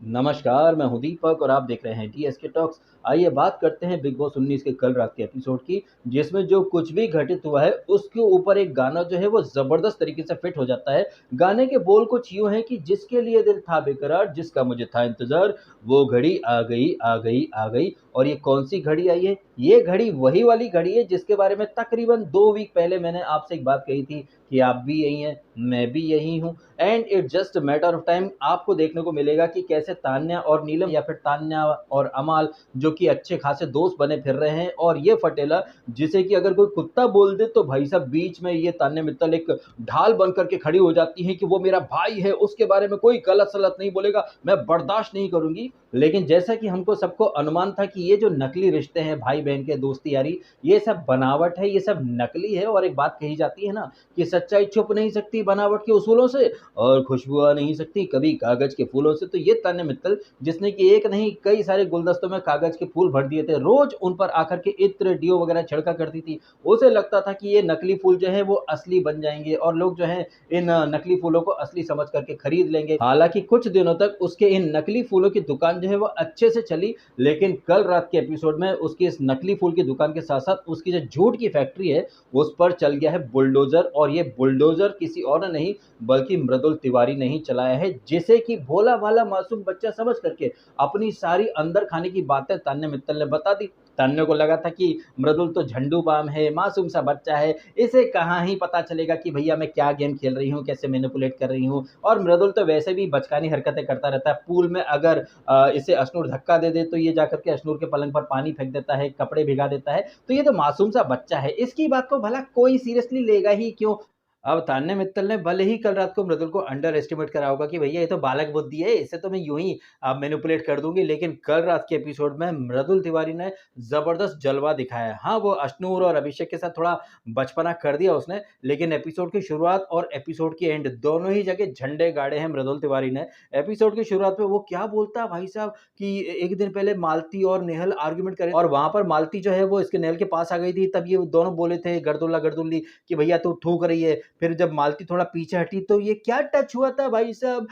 नमस्कार, मैं हूँ दीपक और आप देख रहे हैं टीएसके टॉक्स। आइए बात करते हैं बिग बॉस 19 के कल रात के एपिसोड की, जिसमें जो कुछ भी घटित हुआ है, उसके ऊपर एक गाना जो है वो ज़बरदस्त तरीके से फिट हो जाता है। गाने के बोल कुछ यूँ हैं कि जिसके लिए दिल था बेकरार, जिसका मुझे था इंतज़ार, वो घड़ी आ गई, आ गई, आ गई। और ये कौन-सी घड़ी आई है? ये घड़ी वही वाली घड़ी है जिसके बारे में तकरीबन 2 वीक पहले मैंने आपसे एक बात कही थी कि आप भी यही हैं, मैं भी यही हूँ। And it's just a matter of time आपको देखने को मिलेगा कि कैसे तान्या और नीलम या फिर तान्या और अमाल जो कि अच्छे खासे दोस्त बने फिर रहे हैं, और ये फटेला जिसे कि अगर कोई कुत्ता बोल दे तो भाई साहब बीच में ये तान्या मित्तल एक ढाल बन करके खड़ी हो जाती है कि वो मेरा भाई है, उसके बारे में कोई गलत सलत नहीं बोलेगा, मैं बर्दाश्त नहीं करूंगी। लेकिन जैसा कि हमको सबको अनुमान था कि ये जो नकली रिश्ते हैं भाई बहन के दोस्ती यारी, ये सब बनावट है, ये सब नकली है। और एक बात कही जाती है ना कि सच्चाई छुप नहीं सकती बनावट के उसूलों से, और खुशबू आ नहीं सकती कभी कागज के फूलों से। तो ये तान्या मित्तल जिसने कि एक नहीं कई सारे गुलदस्तों में कागज के फूल भर दिए थे, रोज उन पर आकर के इत्र डियो वगैरह छिड़का करती थी। उसे लगता था कि ये नकली फूल जो है वो असली बन जाएंगे और लोग जो है इन नकली फूलों को असली समझ करके खरीद लेंगे। हालांकि कुछ दिनों तक उसके इन नकली फूलों की दुकान जो है वो अच्छे से चली, लेकिन कल रात के एपिसोड में उसकी इस नकली फूल की दुकान के साथ साथ उसकी जो झूठ की फैक्ट्री है उस पर चल गया है बुलडोजर। और ये बुलडोजर किसी और ने नहीं बल्कि मृदुल तिवारी ने ही चलाया है, जिसे कि भोला भाला मासूम बच्चा समझ करके अपनी सारी अंदर खाने की बातें तान्या मित्तल ने बता दी। तान्या को लगा था कि मृदुल तो झंडू बाम है, मासूम सा बच्चा है, इसे कहाँ ही पता चलेगा कि भैया मैं क्या गेम खेल रही हूँ, कैसे मैनिपुलेट कर रही हूँ। और मृदुल तो वैसे भी बचकानी हरकतें करता रहता है पूल में। अगर इसे अश्नूर धक्का दे दे तो ये जाकर के अश्नूर के पलंग पर पानी फेंक देता है, कपड़े भिगा देता है। तो ये तो मासूम सा बच्चा है, इसकी बात को भला कोई सीरियसली लेगा ही क्यों? अब तान्या मित्तल ने भले ही कल रात को मृदुल को अंडर एस्टिमेट करा होगा कि भैया ये तो बालक बुद्धि है, इसे तो मैं यूं ही मैनिपुलेट कर दूंगी, लेकिन कल रात के एपिसोड में मृदुल तिवारी ने जबरदस्त जलवा दिखाया है। हाँ, वो अश्नूर और अभिषेक के साथ थोड़ा बचपना कर दिया उसने, लेकिन एपिसोड की शुरुआत और एपिसोड की एंड दोनों ही जगह झंडे गाड़े हैं मृदुल तिवारी ने। एपिसोड की शुरुआत में वो क्या बोलता है भाई साहब कि एक दिन पहले मालती और नेहल आर्ग्यूमेंट करे और वहां पर मालती जो है वो इसके नेहल के पास आ गई थी, तब ये दोनों बोले थे गर्दुल्ला गर्दुल्ली कि भैया तू थूक रही है। फिर जब मालती थोड़ा पीछे हटी तो ये क्या टच हुआ था भाई साहब,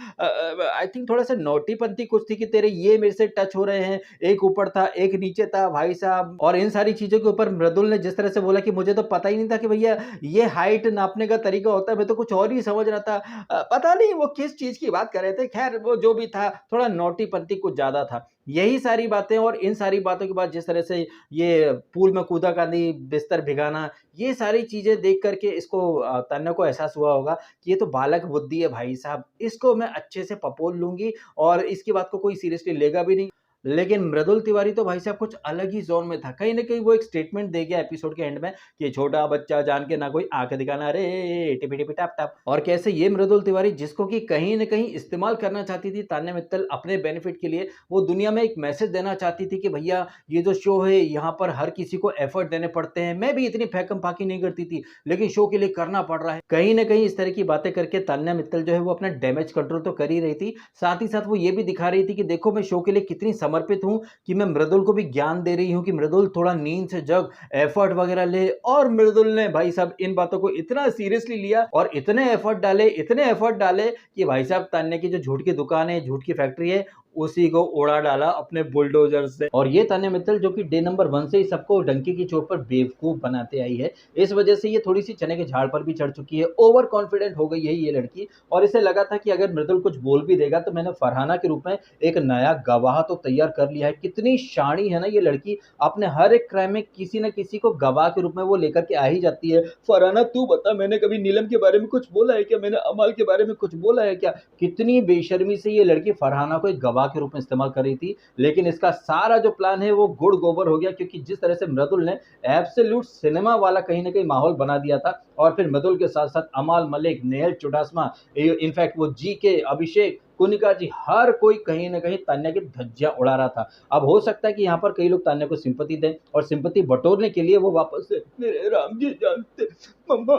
आई थिंक थोड़ा सा नोटीपंथी कुछ थी कि तेरे ये मेरे से टच हो रहे हैं, एक ऊपर था एक नीचे था भाई साहब। और इन सारी चीजों के ऊपर मृदुल ने जिस तरह से बोला कि मुझे तो पता ही नहीं था कि भैया ये हाइट नापने का तरीका होता है, मैं तो कुछ और ही समझ रहा था। पता नहीं वो किस चीज की बात कर रहे थे, खैर वो जो भी था थोड़ा नोटीपंथी कुछ ज्यादा था। यही सारी बातें और इन सारी बातों के बाद जिस तरह से ये पूल में कूदा कांदी बिस्तर भिगाना, ये सारी चीजें देख करके इसको तन्ने को एहसास हुआ होगा कि ये तो बालक बुद्धि है भाई साहब, इसको मैं अच्छे से पपोल लूंगी और इसकी बात को कोई सीरियसली लेगा भी नहीं। लेकिन मृदुल तिवारी तो भाई साहब कुछ अलग ही जोन में था। कहीं ना कहीं वो एक स्टेटमेंट दे गया एपिसोड के एंड में कि छोटा बच्चा जान के ना कोई आंख दिखाना रे, टिपी टिपी टप टप। और कैसे ये मृदुल तिवारी जिसको कि कहीं ना कहीं इस्तेमाल करना चाहती थी तान्या मित्तल अपने बेनिफिट के लिए, वो दुनिया में एक मैसेज देना चाहती थी कि भैया ये जो शो है यहाँ पर हर किसी को एफर्ट देने पड़ते हैं, मैं भी इतनी फैकम फाकी नहीं करती थी लेकिन शो के लिए करना पड़ रहा है। कहीं ना कहीं इस तरह की बातें करके तान्या मित्तल जो है वो अपना डैमेज कंट्रोल तो कर ही रही थी, साथ ही साथ वो ये भी दिखा रही थी कि देखो मैं शो के लिए कितनी समर्पित हूँ, कि मैं मृदुल को भी ज्ञान दे रही हूँ कि मृदुल थोड़ा नींद से जग, एफर्ट वगैरह ले। और मृदुल ने भाई साहब इन बातों को इतना सीरियसली लिया और इतने एफर्ट डाले, इतने एफर्ट डाले कि भाई साहब तान्या की जो झूठ की दुकान है, झूठ की फैक्ट्री है, उसी को उड़ा डाला अपने बुलडोजर से। और ये तान्या मित्तल जो कि डे नंबर 1 से ही सबको डंके की चोट पर बेवकूफ बनाते आई है, इस वजह से ये थोड़ी सी चने के झाड़ पर भी चढ़ चुकी है, ओवर कॉन्फिडेंट हो गई है ये लड़की। और इसे लगा था कि अगर मृदुल कुछ बोल भी देगा तो मैंने फरहाना के रूप में एक नया गवाह तो तैयार कर लिया है। कितनी शाणी है ना ये लड़की, अपने हर एक क्राइम में किसी न किसी को गवाह के रूप में वो लेकर के आ ही जाती है। फरहाना तू बता, मैंने कभी नीलम के बारे में कुछ बोला है क्या, मैंने अमाल के बारे में कुछ बोला है क्या? कितनी बेशर्मी से ये लड़की फरहाना को एक गवाह के रूप में इस्तेमाल कर रही थी। लेकिन इसका सारा जो प्लान है वो गुड़ गोबर हो गया, क्योंकि जिस तरह से मृदुल ने एब्सोल्यूट सिनेमा वाला कहीं ना कहीं माहौल बना दिया था, और फिर मृदुल के साथ साथ अमाल मलिक, नेहल चुडासमा, इनफैक्ट वो जी के, अभिषेक, कुनिका जी, हर कोई कहीं ना कहीं तान्या की धज्जियां उड़ा रहा था। अब हो सकता है कि यहाँ पर कई लोग तान्या को सिंपति दें और सिंपति बटोरने के लिए वो वापस से मेरे राम जी जानते, मम्मा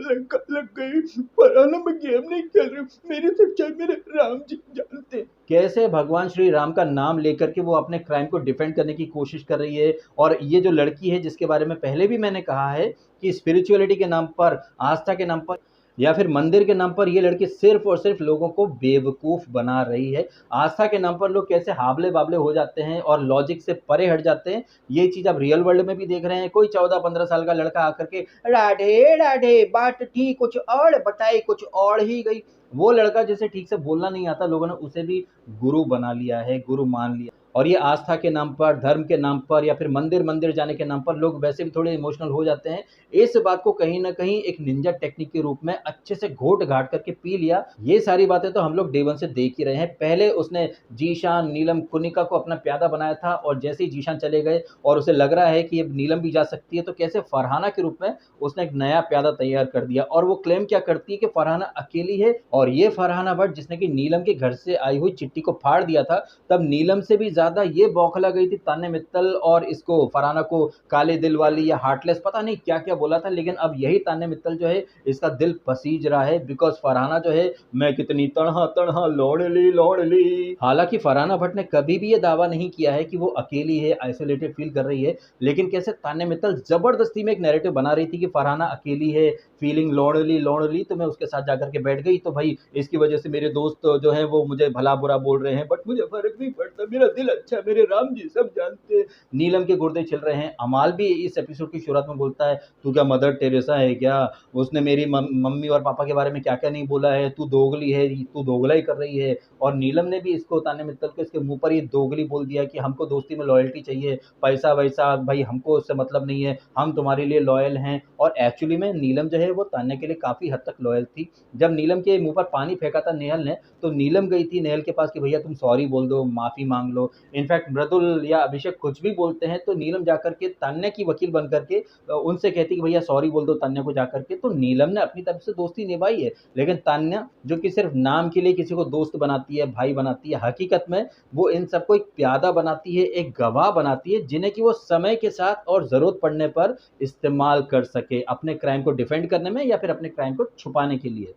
लंका लग गई, फरहाना मैं गेम नहीं खेल रही, मेरी सच्चाई मेरे राम जी जानते, कैसे भगवान श्री राम का नाम लेकर के वो अपने क्राइम को डिफेंड करने की कोशिश कर रही है। और ये जो लड़की है जिसके बारे में पहले भी मैंने कहा है कि स्पिरिचुअलिटी के नाम पर, आस्था के नाम पर या फिर मंदिर के नाम पर ये लड़की सिर्फ और सिर्फ लोगों को बेवकूफ़ बना रही है। आस्था के नाम पर लोग कैसे हावले-बावले हो जाते हैं और लॉजिक से परे हट जाते हैं, ये चीज़ आप रियल वर्ल्ड में भी देख रहे हैं। कोई 14-15 साल का लड़का आकर के राधे, राधे बात थी कुछ और बताई कुछ और ही गई। वो लड़का जिसे ठीक से बोलना नहीं आता, लोगों ने उसे भी गुरु बना लिया है, गुरु मान लिया। और ये आस्था के नाम पर, धर्म के नाम पर या फिर मंदिर जाने के नाम पर लोग वैसे भी थोड़े इमोशनल हो जाते हैं। इस बात को कहीं न कहीं एक निंजा टेक्निक के रूप में अच्छे से घोट-घाट करके पी लिया। ये सारी बातें तो हम लोग डे 1 से देख ही रहे हैं। पहले उसने ज़ीशान, नीलम, कुनिका को अपना प्यादा बनाया था और जैसे ही ज़ीशान चले गए और उसे लग रहा है कि अब नीलम भी जा सकती है, तो कैसे फरहाना के रूप में उसने एक नया प्यादा तैयार कर दिया और वो क्लेम क्या करती है कि फरहाना अकेली है और ये फरहाना भट्ट जिसने कि नीलम के घर से आई हुई चिट्ठी को फाड़ दिया था, तब नीलम से भी ज़्यादा ये बौखला गई थी तान्या मित्तल और इसको फरहाना को काले दिल वाली या हार्टलेस पता नहीं क्या-क्या बोला था, लेकिन अब यही तान्या मित्तल जो है इसका दिल पसीज रहा है बिकॉज़ फरहाना जो है मैं कितनी तन्हा-तन्हा लोनली। हालाँकि फरहाना भट्ट ने कभी भी ये दावा नहीं किया है कि वो अकेली है, आइसोलेटेड फ़ील कर रही है, लेकिन कैसे तान्या मित्तल ज़बरदस्ती में एक नैरेटिव बना रही थी कि फरहाना अकेली है, फीलिंग लोनली तो मैं उसके साथ जाकर के बैठ गई, तो भाई इसकी वजह से मेरे दोस्त जो हैं वो मुझे भला-बुरा बोल रहे हैं, बट मुझे फ़र्क नहीं पड़ता, मेरा दिल अच्छा है, मेरे राम जी सब जानते हैं। नीलम के गुर्दे छिल रहे हैं। अमाल भी इस एपिसोड की शुरुआत में बोलता है, "तू क्या मदर टेरेसा है क्या? उसने मेरी मम्मी और पापा के बारे में क्या-क्या नहीं बोला है, तू दोगली है, तू दोगलाई कर रही है।" और नीलम ने भी इसको तान्या मित्तल को इसके मुँह पर ही दोगली बोल दिया कि हमको दोस्ती में लॉयल्टी चाहिए, पैसा-वैसा भाई हमको उससे मतलब नहीं है, हम तुम्हारे लिए लॉयल हैं। और एक्चुअली में नीलम जो है वो तान्या के लिए काफ़ी हद तक लॉयल थी। जब नीलम के मुँह पर पानी फेंका था नेहल ने, तो नीलम गई थी नेहल के पास कि भैया तुम सॉरी बोल दो, माफ़ी माँग लो। इनफैक्ट मृदुल या अभिषेक कुछ भी बोलते हैं तो नीलम जाकर के तान्या की वकील बन करके उनसे कहती कि भैया सॉरी बोल दो तान्या को जाकर के। तो नीलम ने अपनी तरफ से दोस्ती निभाई है। लेकिन तान्या जो कि सिर्फ़ नाम के लिए किसी को दोस्त बनाती है, भाई बनाती है, हकीकत में वो इन सबको एक प्यादा बनाती है, एक गवाह बनाती है, जिन्हें कि वो समय के साथ और ज़रूरत पड़ने पर इस्तेमाल कर सके, अपने क्राइम को डिफेंड करने में या फिर अपने क्राइम को छुपाने के लिए।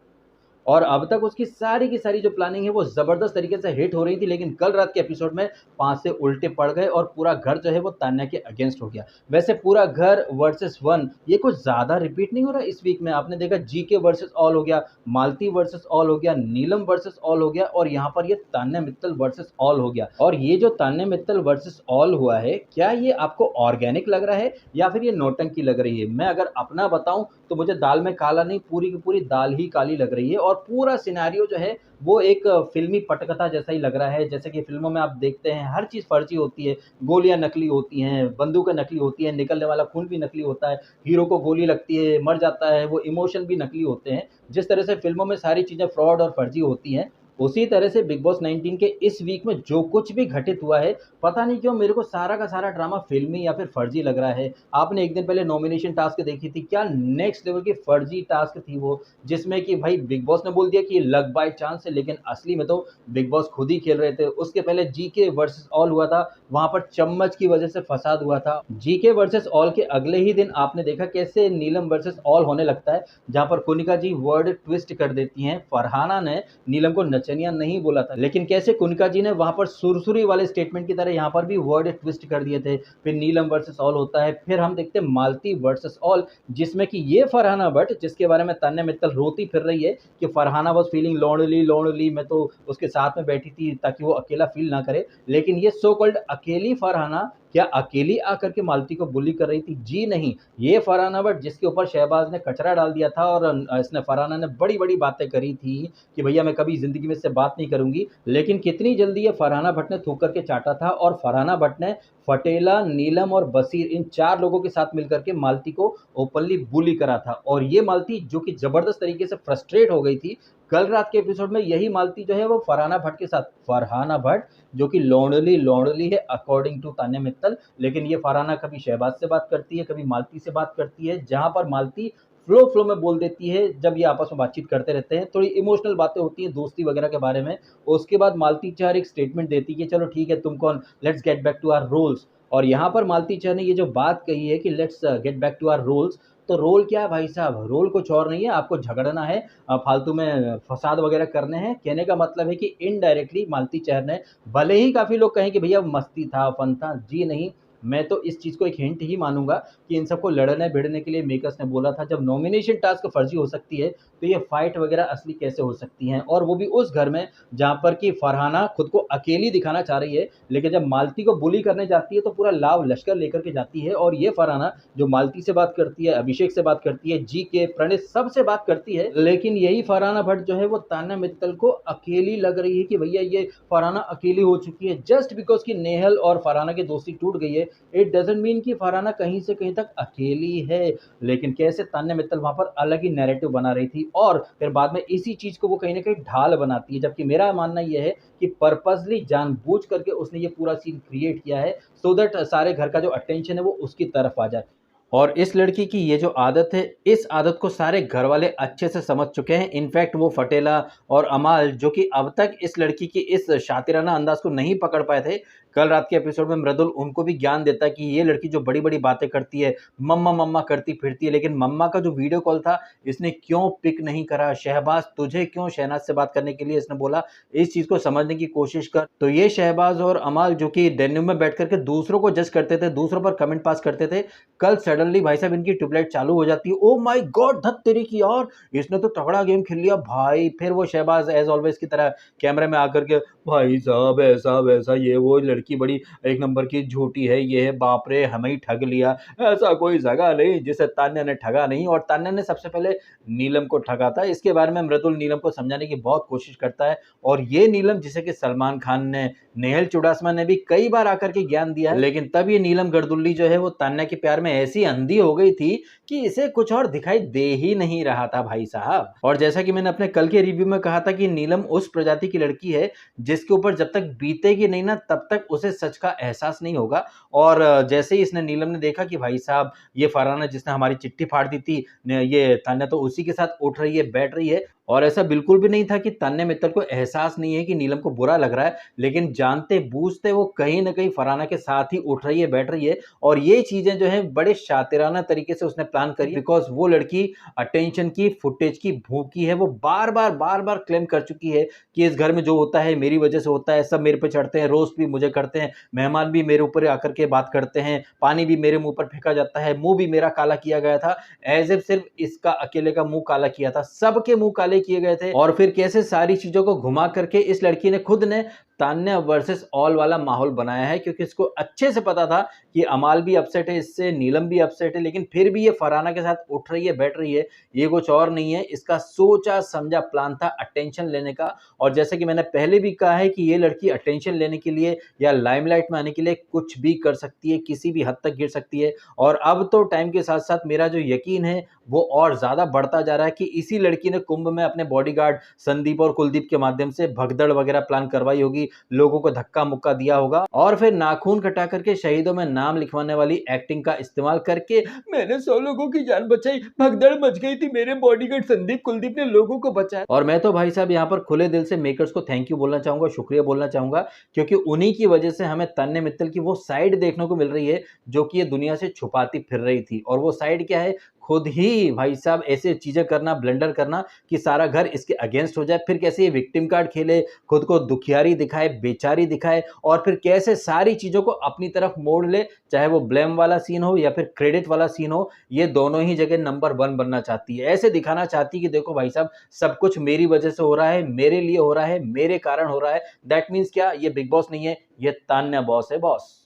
और अब तक उसकी सारी की सारी जो प्लानिंग है वो ज़बरदस्त तरीके से हिट हो रही थी, लेकिन कल रात के एपिसोड में 5 से उल्टे पड़ गए और पूरा घर जो है वो तान्या के अगेंस्ट हो गया। वैसे पूरा घर वर्सेस 1 ये कुछ ज़्यादा रिपीट नहीं हो रहा इस वीक में। आपने देखा जीके वर्सेस ऑल हो गया, मालती वर्सेस ऑल हो गया, नीलम वर्सेस ऑल हो गया और यहाँ पर ये तान्या मित्तल वर्सेस ऑल हो गया। और ये जो तान्या मित्तल वर्सेस ऑल हुआ है, क्या ये आपको ऑर्गेनिक लग रहा है या फिर ये नौटंकी लग रही है? मैं अगर अपना बताऊँ तो मुझे दाल में काला नहीं, पूरी की पूरी दाल ही काली लग रही है और पूरा सिनेरियो जो है वो एक फ़िल्मी पटकथा जैसा ही लग रहा है। जैसे कि फ़िल्मों में आप देखते हैं हर चीज़ फ़र्ज़ी होती है, गोलियाँ नकली होती हैं, बंदूकें नकली होती हैं, निकलने वाला खून भी नकली होता है, हीरो को गोली लगती है, मर जाता है, वो इमोशन भी नकली होते हैं। जिस तरह से फ़िल्मों में सारी चीज़ें फ्रॉड और फ़र्ज़ी होती हैं, उसी तरह से बिग बॉस 19 के इस वीक में जो कुछ भी घटित हुआ है, पता नहीं क्यों मेरे को सारा का सारा ड्रामा फ़िल्मी या फिर फ़र्ज़ी लग रहा है। आपने एक दिन पहले नॉमिनेशन टास्क देखी थी, क्या नेक्स्ट लेवल की फ़र्ज़ी टास्क थी वो, जिसमें कि भाई बिग बॉस ने बोल दिया कि ये लक बाय चांस है, लेकिन असली में तो बिग बॉस खुद ही खेल रहे थे। उसके पहले जीके वर्सेस ऑल हुआ था, वहाँ पर चम्मच की वजह से फसाद हुआ था। जीके वर्सेस ऑल के अगले ही दिन आपने देखा कैसे नीलम वर्सेस ऑल होने लगता है, जहाँ पर कुनिका जी वर्ड ट्विस्ट कर देती हैं। फरहाना ने नीलम को नचनिया नहीं बोला था, लेकिन कैसे कुनिका जी ने वहाँ पर सुरसुरी वाले स्टेटमेंट की तरह यहाँ पर भी वर्ड ट्विस्ट कर दिए थे। फिर नीलम वर्सेस ऑल होता है, फिर हम देखते हैं मालती वर्सेस ऑल, जिसमें कि ये फरहाना भट्ट जिसके बारे में तान्या मित्तल रोती फिर रही है कि फरहाना वाज़ फीलिंग लोनली, मैं तो उसके साथ में बैठी थी ताकि वो अकेला फील ना करे। लेकिन ये सो कॉल्ड अकेली फरहाना क्या अकेली आकर के मालती को बुली कर रही थी? जी नहीं, ये फरहाना भट्ट जिसके ऊपर शहबाज ने कचरा डाल दिया था और इसने फरहाना ने बड़ी-बड़ी बातें करी थी कि भैया मैं कभी ज़िंदगी में इससे बात नहीं करूँगी। लेकिन कितनी जल्दी ये फरहाना भट्ट ने थूक कर के चाटा था और फरहाना भट्ट ने फटेला, नीलम और बसीर इन 4 लोगों के साथ मिलकर के मालती को ओपनली बुली करा था। और ये मालती जो कि ज़बरदस्त तरीके से फ्रस्ट्रेट हो गई थी, कल रात के एपिसोड में यही मालती जो है वो फरहाना भट्ट के साथ फरहाना भट्ट जो कि लोनली है अकॉर्डिंग टू तान्या मित्तल, लेकिन ये फरहाना कभी शहबाज से बात करती है, कभी मालती से बात करती है, जहाँ पर मालती फ्लो में बोल देती है जब ये आपस में बातचीत करते रहते हैं, थोड़ी इमोशनल बातें होती हैं दोस्ती वगैरह के बारे में। उसके बाद मालती चार एक स्टेटमेंट देती है कि चलो ठीक है तुम कौन, let's get back to our roles. और यहाँ पर मालती चार ने ये जो बात कही है कि let's get back to our roles, तो रोल क्या है भाई साहब? रोल कुछ और नहीं है, आपको झगड़ना है, फालतू में फसाद वगैरह करने हैं। कहने का मतलब है कि इनडायरेक्टली मालती चार ने, भले ही काफ़ी लोग कहें कि भैया मस्ती था, फन था, जी नहीं, मैं तो इस चीज़ को एक हिंट ही मानूँगा कि इन सबको लड़ने-भिड़ने के लिए मेकर्स ने बोला था। जब नॉमिनेशन टास्क फर्जी हो सकती है, तो ये फाइट वगैरह असली कैसे हो सकती हैं? और वो भी उस घर में जहाँ पर कि फरहाना खुद को अकेली दिखाना चाह रही है, लेकिन जब मालती को बुली करने जाती है तो पूरा लाव लश्कर लेकर के जाती है। और ये फरहाना जो मालती से बात करती है, अभिषेक से बात करती है, जीके, प्रणीत सबसे बात करती है, लेकिन यही फरहाना भट्ट जो है वो तान्या मित्तल को अकेली लग रही है कि भैया ये फरहाना अकेली हो चुकी है जस्ट बिकॉज़ कि नेहल और फरहाना की दोस्ती टूट गई है। इट डज़न्ट मीन कि फरहाना कहीं से कहीं तक अकेली है। लेकिन कैसे तान्या मित्तल वहाँ पर अलग ही नैरेटिव बना रही थी और फिर बाद में इसी चीज़ को वो कहीं न कहीं ढाल बनाती है। जबकि मेरा मानना ये है कि पर्पसली जानबूझ करके उसने ये पूरा सीन क्रिएट किया है सो दैट सारे घर का जो अटेंशन है वो उसकी तरफ आ जाए। और इस लड़की की ये जो आदत है, इस आदत को सारे घरवाले अच्छे से समझ चुके हैं। इनफैक्ट वो फटेला और अमाल जो कि अब तक इस लड़की की इस शातिराना अंदाज़ को नहीं पकड़ पाए थे, कल रात के एपिसोड में मृदुल उनको भी ज्ञान देता है कि ये लड़की जो बड़ी-बड़ी बातें करती है, मम्मा मम्मा करती फिरती है, लेकिन मम्मा का जो वीडियो कॉल था, इसने क्यों पिक नहीं करा? शहबाज़ तुझे क्यों शहनाज़ से बात करने के लिए इसने बोला? इस चीज़ को समझने की कोशिश कर। तो ये शहबाज़ और अमाल जो कि डेन्यू में बैठ कर के दूसरों को जज करते थे, दूसरों पर कमेंट पास करते थे, कल सडनली भाई साहब इनकी ट्यूबलाइट चालू हो जाती है। Oh my God! धत तेरी की यार, इसने तो तगड़ा गेम खेल लिया भाई। फिर वो शहबाज़ एज़ ऑलवेज़ की तरह कैमरे में आकर के भाई साहब ऐसा-वैसा ये वो लड़की बड़ी एक नंबर की झूठी है, ये है, बाप रे! हमें ही ठग लिया। ऐसा कोई जगह नहीं जिसे तान्या ने ठगा नहीं। और तान्या ने सबसे पहले नीलम को ठगा था। इसके बारे में मृदुल नीलम को समझाने की बहुत कोशिश करता है और ये नीलम जिसे कि सलमान खान ने, नेहल चुडासमा ने भी कई बार आकर के ज्ञान दिया है, लेकिन तब ये नीलम गर्दुल्ली जो है वो तान्या के प्यार में ऐसी अंधी हो गई थी कि इसे कुछ और दिखाई दे ही नहीं रहा था भाई साहब। और जैसा कि मैंने अपने कल के रिव्यू में कहा था कि नीलम उस प्रजाति की लड़की है जिसके ऊपर जब तक बीतेगी नहीं ना तब तक उसे सच का एहसास नहीं होगा। और जैसे ही इसने नीलम ने देखा कि भाई साहब ये फरहाना जिसने हमारी चिट्ठी फाड़ दी थी, ये तान्या तो उसी के साथ उठ रही है, बैठ रही है। और ऐसा बिल्कुल भी नहीं था कि तान्या मित्तल को एहसास नहीं है कि नीलम को बुरा लग रहा है, लेकिन जानते बूझते वो कहीं न कहीं फरहाना के साथ ही उठ रही है, बैठ रही है। और ये चीज़ें जो हैं बड़े शातिराना तरीके से उसने प्लान करी बिकॉज़ वो लड़की अटेंशन की, फुटेज की भूखी है। वो बार-बार क्लेम कर चुकी है कि इस घर में जो होता है मेरी वजह से होता है, सब मेरे पे चढ़ते हैं, रोस्ट भी मुझे करते हैं, मेहमान भी मेरे ऊपर आकर के बात करते हैं, पानी भी मेरे मुँह पर फेंका जाता है, मुँह भी मेरा काला किया गया था। एज़ इफ सिर्फ़ इसका अकेले का मुँह काला किया था, सबके मुँह काले किए गए थे। और फिर कैसे सारी चीज़ों को घुमा करके इस लड़की ने खुद ने तान्या वर्सेस ऑल वाला माहौल बनाया है, क्योंकि इसको अच्छे से पता था कि अमाल भी अपसेट है इससे, नीलम भी अपसेट है, लेकिन फिर भी ये फरहाना के साथ उठ रही है, बैठ रही है। ये कुछ और नहीं है, इसका सोचा-समझा प्लान था अटेंशन लेने का। और जैसे कि मैंने पहले भी कहा है कि ये लड़की अटेंशन लेने के लिए या लाइमलाइट में आने के लिए कुछ भी कर सकती है, किसी भी हद तक गिर सकती है। और अब तो टाइम के साथ-साथ मेरा जो यकीन है वो और ज़्यादा बढ़ता जा रहा है कि इसी लड़की ने कुंभ में अपने बॉडीगार्ड संदीप और कुलदीप के माध्यम से भगदड़ वगैरह प्लान करवाई होगी, लोगों को धक्का-मुक्का दिया होगा और फिर नाखून कटा करके शहीदों में नाम लिखवाने वाली एक्टिंग का इस्तेमाल करके मैंने 100 लोगों की जान बचाई, भगदड़ मच गई थी, मेरे बॉडीगार्ड संदीप कुलदीप ने लोगों को बचाया। और मैं तो भाई साहब यहाँ पर खुले दिल से मेकर्स को थैंक यू बोलना चाहूँगा, शुक्रिया बोलना चाहूँगा, क्योंकि उन्हीं की वजह से हमें तान्या मित्तल की वो साइड देखने को मिल रही है जो कि ये दुनिया से छुपाती फिर रही थी। और वो साइड क्या है? खुद ही भाई साहब ऐसे चीज़ें करना, ब्लंडर करना कि सारा घर इसके अगेंस्ट हो जाए। फिर कैसे ये विक्टिम कार्ड खेले, खुद को दुखियारी दिखाए, बेचारी दिखाए और फिर कैसे सारी चीज़ों को अपनी तरफ मोड़ ले, चाहे वो ब्लेम वाला सीन हो या फिर क्रेडिट वाला सीन हो, ये दोनों ही जगह नंबर 1 बनना चाहती है। ऐसे दिखाना चाहती है कि देखो भाई साहब सब कुछ मेरी वजह से हो रहा है, मेरे लिए हो रहा है, मेरे कारण हो रहा है। दैट मीन्स क्या? ये बिग बॉस नहीं है, ये तान्या बॉस है बॉस।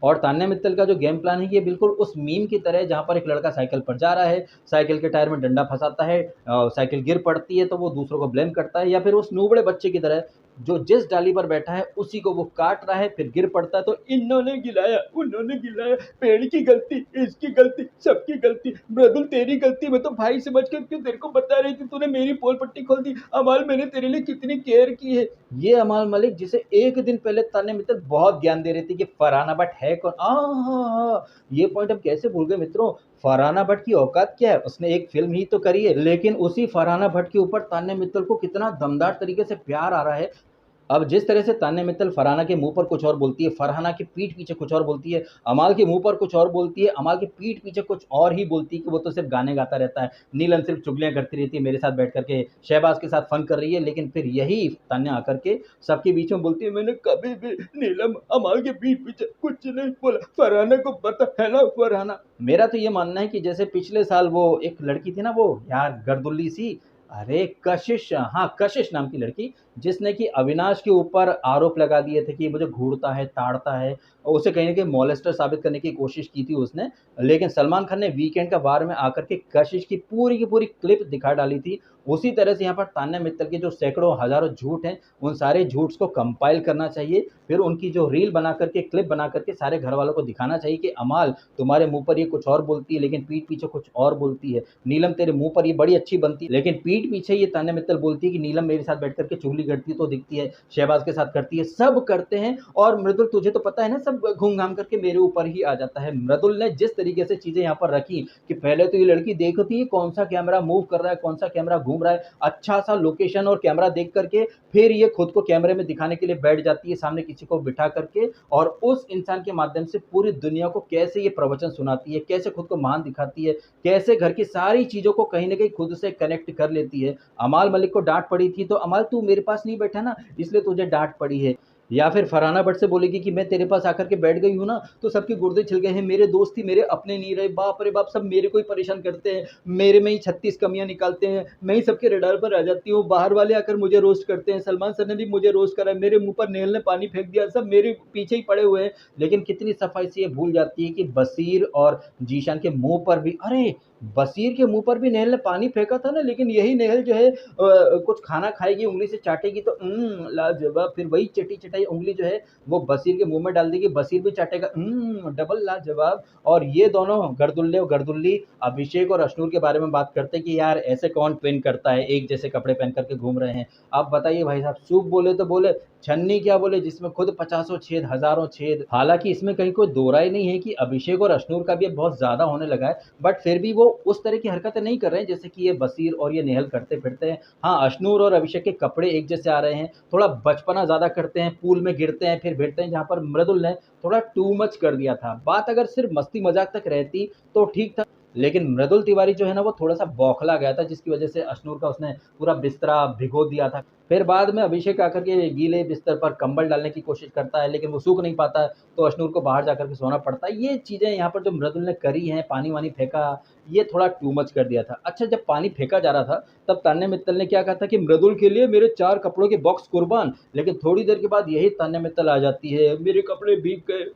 और तान्या मित्तल का जो गेम प्लान है ये बिल्कुल उस मीम की तरह है जहाँ पर एक लड़का साइकिल पर जा रहा है, साइकिल के टायर में डंडा फंसाता है, साइकिल गिर पड़ती है तो वो दूसरों को ब्लेम करता है, या फिर उस नूबड़े बच्चे की तरह जो जिस डाली पर बैठा है उसी को वो काट रहा है, फिर गिर पड़ता है तो इन्होंने गिराया, उन्होंने गिराया, पेड़ की गलती, इसकी गलती, सबकी गलती, मृदुल तेरी गलती, मैं तो भाई समझ के क्यों तेरे को बता रही थी, तूने मेरी पोल पट्टी खोल दी, अमाल मैंने तेरे लिए कितनी केयर की है। ये अमाल मलिक जिसे एक दिन पहले तान्या मित्तल बहुत ज्ञान दे रही थी कि फरहाना भट्ट है कौन। ये पॉइंट हम कैसे भूल गए मित्रों। फरहाना भट्ट की औकात क्या है? उसने एक फ़िल्म ही तो करी है, लेकिन उसी फरहाना भट्ट के ऊपर तान्या मित्तल को कितना दमदार तरीके से प्यार आ रहा है। अब जिस तरह से तान्या मित्तल फरहाना के मुँह पर कुछ और बोलती है, फरहाना की पीठ पीछे कुछ और बोलती है, अमाल के मुँह पर कुछ और बोलती है, अमाल की पीठ पीछे कुछ और ही बोलती है कि वो तो सिर्फ़ गाने गाता रहता है। नीलम सिर्फ़ चुगलियाँ करती रहती है, मेरे साथ बैठ कर के शहबाज़ के साथ फ़न कर रही है, लेकिन फिर यही तान्या आकर के सबके बीच में बोलती है, मैंने कभी भी नीलम अमाल के पीठ पीछे कुछ नहीं बोला, फरहाना को पता है ना फरहाना। मेरा तो ये मानना है कि जैसे पिछले साल वो एक लड़की थी ना वो यार गर्दुल्ली सी, अरे कशिश, हाँ, कशिश नाम की लड़की, जिसने कि अविनाश के ऊपर आरोप लगा दिए थे कि मुझे घूरता है, ताड़ता है और उसे कहीं न कहीं मॉलेस्टर साबित करने की कोशिश की थी उसने। लेकिन सलमान खान ने वीकेंड का वार में आकर के कशिश की पूरी क्लिप दिखा डाली थी। उसी तरह से यहाँ पर तान्या मित्तल के जो सैकड़ों, हज़ारों झूठ हैं, उन सारे झूठ को कंपाइल करना चाहिए। फिर उनकी जो रील बना कर के, क्लिप बना कर के सारे घरवालों को दिखाना चाहिए कि अमाल तुम्हारे मुँह पर ये कुछ और बोलती है, लेकिन पीठ पीछे कुछ और बोलती है। नीलम तेरे मुँह पर ये बड़ी अच्छी बनती है, लेकिन पीठ पीछे ये तान्या मित्तल बोलती है कि नीलम मेरे साथ बैठ कर के चुगली करती है तो दिखती है, शहबाज के साथ करती है, सब करते हैं और मृदुल तुझे तो पता है ना सब घूम-घाम करके मेरे ऊपर ही आ जाता है। मृदुल ने जिस तरीके से चीज़ें यहाँ पर रखी कि पहले तो ये लड़की देखती है कौन-सा कैमरा मूव कर रहा है, कौन-सा कैमरा घूम रहा है, अच्छा-सा लोकेशन और कैमरा देख कर के फिर ये खुद को कैमरे में दिखाने के लिए बैठ जाती है सामने किसी को बिठा करके और उस इंसान के माध्यम से पूरी दुनिया को कैसे ये प्रवचन सुनाती है, कैसे खुद को महान दिखाती है, कैसे घर की सारी चीज़ों को कहीं न कहीं खुद से कनेक्ट कर लेती है। अमाल मलिक को डाँट पड़ी थी तो अमाल तू मेरे पास नहीं बैठा ना इसलिए तुझे डाँट पड़ी है। या फिर फरहाना भट्ट से बोलेगी कि मैं तेरे पास आकर के बैठ गई हूँ ना तो सबके गुर्दे छिल गए हैं, मेरे दोस्त ही मेरे अपने नहीं रहे, बाप रे बाप सब मेरे को ही परेशान करते हैं, मेरे में ही 36 कमियाँ निकालते हैं, मैं ही सबके रडार पर आ जाती हूँ, बाहर वाले आकर मुझे रोस्ट करते हैं, सलमान सर ने भी मुझे रोस्ट करा है, मेरे मुँह पर नेल ने पानी फेंक दिया, सब मेरे पीछे ही पड़े हुए हैं। लेकिन कितनी सफाई से ये भूल जाती है कि बशीर और जीशान के मुँह पर भी अरे! बशीर के मुँह पर भी नेहल ने पानी फेंका था ना, लेकिन यही नेहल जो है कुछ खाना खाएगी, उँगली से चाटेगी तो लाजवाब, फिर वही चटी-चटाई उँगली जो है वो बशीर के मुँह में डाल देगी, बशीर भी चाटेगा, डबल लाजवाब। और ये दोनों गर्दुल्ले और गर्दुल्ली अभिषेक और अश्नूर के बारे में बात करते हैं कि यार ऐसे कौन ट्विन करता है, एक जैसे कपड़े पहन कर के घूम रहे हैं। अब बताइए भाई साहब, सूप बोले तो बोले, छन्नी क्या बोले जिसमें खुद पचासों छेद, हज़ारों छेद। हालाँकि इसमें कहीं कोई दो राय नहीं है कि अभिषेक और अश्नूर का भी अब बहुत ज़्यादा होने लगा है, बट फिर भी वो उस तरह की हरकतें नहीं कर रहे हैं जैसे कि ये बशीर और ये नेहल करते फिरते हैं। हाँ, अश्नूर और अभिषेक के कपड़े एक जैसे आ रहे हैं, थोड़ा बचपना ज़्यादा करते हैं, पूल में गिरते हैं, फिर भिड़ते हैं, जहाँ पर मृदुल ने थोड़ा टू मच कर दिया था। बात अगर सिर्फ़ मस्ती-मज़ाक तक रहती तो ठीक था, लेकिन मृदुल तिवारी जो है ना वो थोड़ा-सा बौखला गया था जिसकी वज़ह से अश्नूर का उसने पूरा बिस्तरा भिगो दिया था। फिर बाद में अभिषेक आकर के गीले बिस्तर पर कंबल डालने की कोशिश करता है, लेकिन वो सूख नहीं पाता है, तो अश्नूर को बाहर जाकर के सोना पड़ता है। ये चीज़ें यहाँ पर जो मृदुल ने करी हैं, पानी-वानी फेंका, ये थोड़ा टू मच कर दिया था। अच्छा, जब पानी फेंका जा रहा था, तब तान्या मित्तल ने क्या कहा था कि मृदुल के लिए मेरे 4 कपड़ों के बॉक्स कुर्बान, लेकिन थोड़ी देर के बाद यही तान्या मित्तल आ जाती है, मेरे कपड़े भीग गए।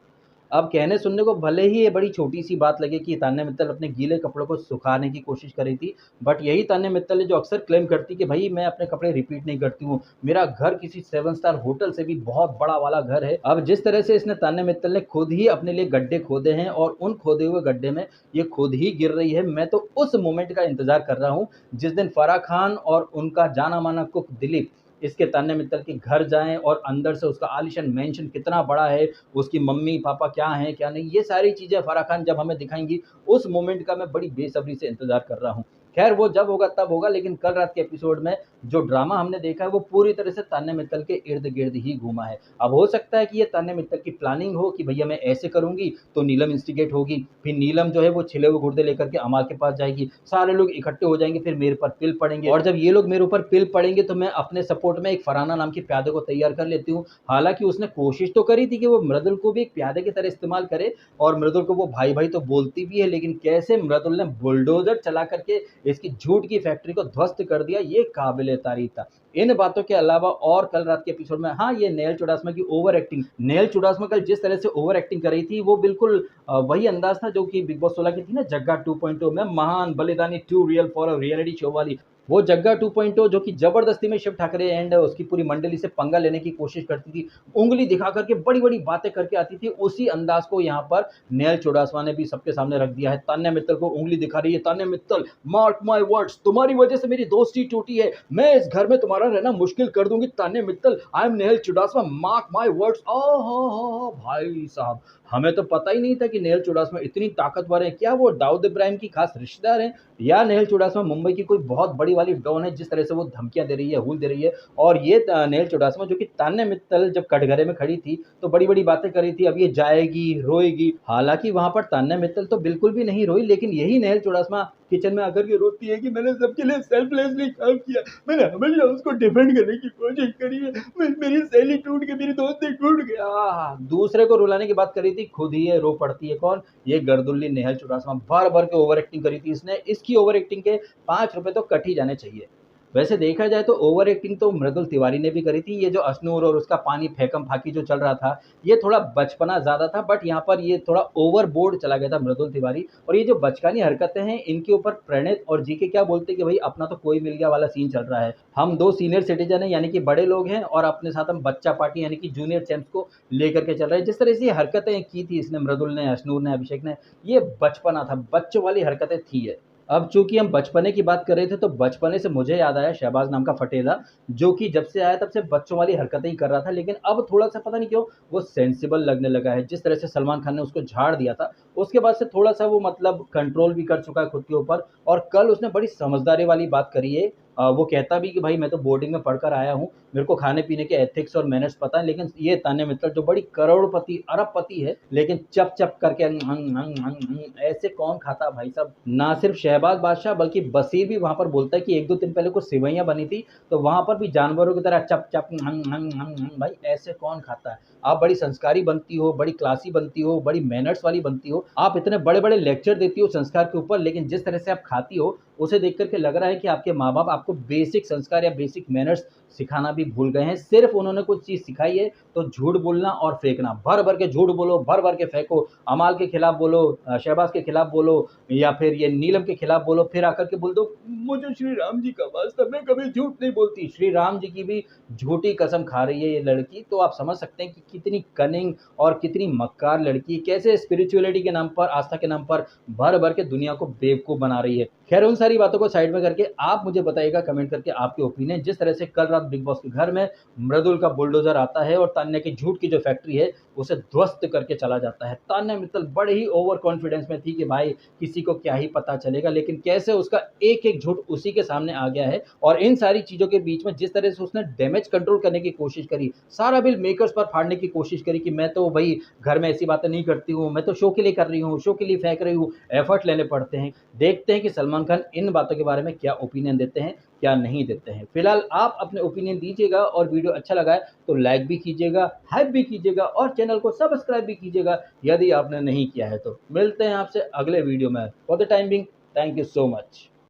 अब कहने सुनने को भले ही ये बड़ी छोटी-सी बात लगे कि तान्या मित्तल अपने गीले कपड़ों को सुखाने की कोशिश कर रही थी, बट यही तान्या मित्तल है जो अक्सर क्लेम करती कि भई मैं अपने कपड़े रिपीट नहीं करती हूँ, मेरा घर किसी 7 स्टार होटल से भी बहुत बड़ा वाला घर है। अब जिस तरह से इसने तान्या मित्तल ने खुद ही अपने लिए गड्ढे खोदे हैं और उन खोदे हुए गड्ढे में ये खुद ही गिर रही है, मैं तो उस मोमेंट का इंतज़ार कर रहा हूँ, जिस दिन फराह खान और उनका जाना-माना कुक दिलीप इसके तान्या मित्तल के घर जाएँ और अंदर से उसका आलीशान मैंशन कितना बड़ा है, उसकी मम्मी-पापा क्या हैं, क्या नहीं, ये सारी चीज़ें फराह खान जब हमें दिखाएँगी, उस मोमेंट का मैं बड़ी बेसब्री से इंतज़ार कर रहा हूँ। ख़ैर वो जब होगा तब होगा, लेकिन कल रात के एपिसोड में जो ड्रामा हमने देखा है वो पूरी तरह से तान्या मित्तल के इर्द-गिर्द ही घूमा है। अब हो सकता है कि ये तान्या मित्तल की प्लानिंग हो कि भैया मैं ऐसे करूँगी तो नीलम इंस्टिगेट होगी, फिर नीलम जो है वो छिले हुए गुर्दे लेकर के अमाल के पास जाएगी, सारे लोग इकट्ठे हो जाएँगे, फिर मेरे ऊपर पिल पड़ेंगे और जब ये लोग मेरे ऊपर पिल पड़ेंगे तो मैं अपने सपोर्ट में एक फरहाना नाम की प्यादे को तैयार कर लेती हूँ। हालाँकि उसने कोशिश तो करी थी कि वो मृदुल को भी एक प्यादे की तरह इस्तेमाल करे और मृदुल को वो भाई-भाई तो बोलती भी है, लेकिन कैसे मृदुल ने बुलडोज़र चला कर के इसकी झूठ की फैक्ट्री को ध्वस्त कर दिया, ये काबिल-ए-तारीफ़ था। इन बातों के अलावा और कल रात के एपिसोड में हाँ, ये नेहा चुडासमा की ओवर एक्टिंग, नेहा चुडासमा कल जिस तरह से ओवर एक्टिंग कर रही थी, वो बिल्कुल वही अंदाज़ था जो कि बिग बॉस 16 की थी ना जग्गा 2.0 में महान बलिदानी too real for a reality show वाली। वो जग्गा 2.0 जो कि ज़बरदस्ती में शिव ठाकरे एंड उसकी पूरी मंडली से पंगा लेने की कोशिश करती थी, उँगली दिखा कर के बड़ी-बड़ी बातें करके आती थी, उसी अंदाज़ को यहाँ पर नेहा चुडासमा ने भी सबके सामने रख दिया है। तान्या मित्तल को उँगली दिखा रही है, Tanya Mittal mark my words, तुम्हारी वजह से मेरी दोस्ती टूटी है, मैं इस घर में तुम्हारा रहना मुश्किल कर दूँगी Tanya Mittal, I am Neha Chudasama, mark my words. ओहो! भाई साहब, हमें तो पता ही नहीं था कि नेहा चुडासमा इतनी ताकतवर हैं, क्या वो दाऊद इब्राहिम की खास रिश्तेदार हैं? या नेहा चुडासमा मुंबई की कोई बहुत बड़ी वाली डॉन है, जिस तरह से वो धमकियाँ दे रही है, हूल दे रही है। और ये नेहा चुडासमा जो कि तान्या मित्तल जब कटघरे में खड़ी थी, तो बड़ी-बड़ी बातें कर रही थी, अब ये जाएगी, रोएगी। हालाँकि वहाँ पर तान्या मित्तल तो बिल्कुल भी नहीं रोई, लेकिन यही नेहा चुडासमा किचन में आकर के रोती है कि मैंने सबके लिए सेल्फलेसली काम किया, मैंने हमेशा उसको डिफेंड करने की कोशिश करी है, मेरी सहेली टूट के, मेरी दोस्ती टूट गया। दूसरे को रुलाने की बात करी थी, खुद ही ये रो पड़ती है। कौन? ये गर्दुल्ली नेहा चुडासमा भर भर के ओवर एक्टिंग करी थी इसने। इसकी ओवर एक्टिंग के 5 रुपए तो कट ही जाने चाहिए। वैसे देखा जाए तो ओवर एक्टिंग तो मृदुल तिवारी ने भी करी थी। ये जो अश्नूर और उसका पानी फेंकम फाकी जो चल रहा था, ये थोड़ा बचपना ज़्यादा था, बट यहाँ पर ये थोड़ा ओवरबोर्ड चला गया था मृदुल तिवारी। और ये जो बचकानी हरकतें हैं, इनके ऊपर प्रणीत और जीके क्या बोलते हैं कि भाई अपना तो कोई मिल गया वाला सीन चल रहा है। हम 2 सीनियर सिटीजन हैं, यानी कि बड़े लोग हैं, और अपने साथ हम बच्चा पार्टी यानी कि जूनियर चैंप्स को लेकर के चल रहे हैं। जिस तरह से ये हरकतें की थी इसने, मृदुल ने, अश्नूर ने, अभिषेक ने, ये बचपना था, बच्चों वाली हरकतें थी ये। अब चूँकि हम बचपने की बात कर रहे थे, तो बचपने से मुझे याद आया शहबाज़ नाम का फटेला, जो कि जब से आया तब से बच्चों वाली हरकतें ही कर रहा था, लेकिन अब थोड़ा-सा पता नहीं क्यों वो सेंसिबल लगने लगा है। जिस तरह से सलमान खान ने उसको झाड़ दिया था, उसके बाद से थोड़ा-सा वो मतलब कंट्रोल भी कर चुका है खुद के ऊपर। और कल उसने बड़ी समझदारी वाली बात करी है। वो कहता भी कि भाई मैं तो बोर्डिंग में पढ़कर आया हूँ, मेरे को खाने-पीने के एथिक्स और मैनर्स पता है, लेकिन ये तान्या मित्तल जो बड़ी करोड़पति, अरबपति है, लेकिन चप-चप करके ऐसे कौन खाता है भाई साहब? ना सिर्फ शहबाज बादशाह बल्कि बशीर भी वहाँ पर बोलता है कि 1-2 दिन पहले कुछ सेवइयाँ बनी थी, तो वहाँ पर भी जानवरों की तरह चप-चप भाई ऐसे कौन खाता है? आप बड़ी संस्कारी बनती हो, बड़ी क्लासी बनती हो, बड़ी मैनर्स वाली बनती हो, आप इतने बड़े-बड़े लेक्चर देती हो संस्कार के ऊपर, लेकिन जिस तरह से आप खाती हो, उसे देख कर के लग रहा है कि आपके माँ-बाप आपको बेसिक संस्कार या बेसिक मैनर्स सिखाना भी भूल गए हैं। सिर्फ़ उन्होंने कुछ चीज़ सिखाई है, तो झूठ बोलना और फेंकना। भर-भर के झूठ बोलो, भर-भर के फेंको। अमाल के खिलाफ बोलो, शहबाज़ के खिलाफ बोलो, या फिर ये नीलम के खिलाफ बोलो, फिर आकर के बोल दो, मुझे श्री राम जी का वास्ता, मैं कभी झूठ नहीं बोलती। श्री राम जी की भी झूठी कसम खा रही है ये लड़की, तो आप समझ सकते हैं कि कितनी कनिंग और कितनी मक्कार लड़की, कैसे स्पिरिचुअलिटी के नाम पर, आस्था के नाम पर भर-भर के दुनिया को बेवकूफ़ बना रही है। खैर उन सारी बातों को साइड में करके आप मुझे बताइएगा कमेंट करके आपके ओपिनियन, जिस तरह से कल रात बिग बॉस के घर में मृदुल का बुलडोज़र आता है और तान्या की झूठ की जो फैक्ट्री है, उसे ध्वस्त करके चला जाता है। तान्या मित्तल बड़े ही ओवर कॉन्फिडेंस में थी कि भाई किसी को क्या ही पता चलेगा, लेकिन कैसे उसका एक-एक झूठ उसी के सामने आ गया है। और इन सारी चीज़ों के बीच में जिस तरह से उसने डैमेज कंट्रोल करने की कोशिश करी, सारा बिल मेकर्स पर फाड़ने की कोशिश करी कि मैं तो भई घर में ऐसी बातें नहीं करती हूँ, मैं तो शो के लिए कर रही हूँ, शो के लिए फेंक रही हूँ, एफर्ट लेने पड़ते हैं। देखते हैं कि सलमान खान इन बातों के बारे में क्या ओपिनियन देते हैं, क्या नहीं देते हैं। फिलहाल आप अपने ओपिनियन दीजिएगा, और वीडियो अच्छा लगा है तो लाइक भी कीजिएगा, हाइप भी कीजिएगा, और चैनल को सब्सक्राइब भी कीजिएगा यदि आपने नहीं किया है तो। मिलते हैं आपसे अगले वीडियो में। For the time being, thank you so much.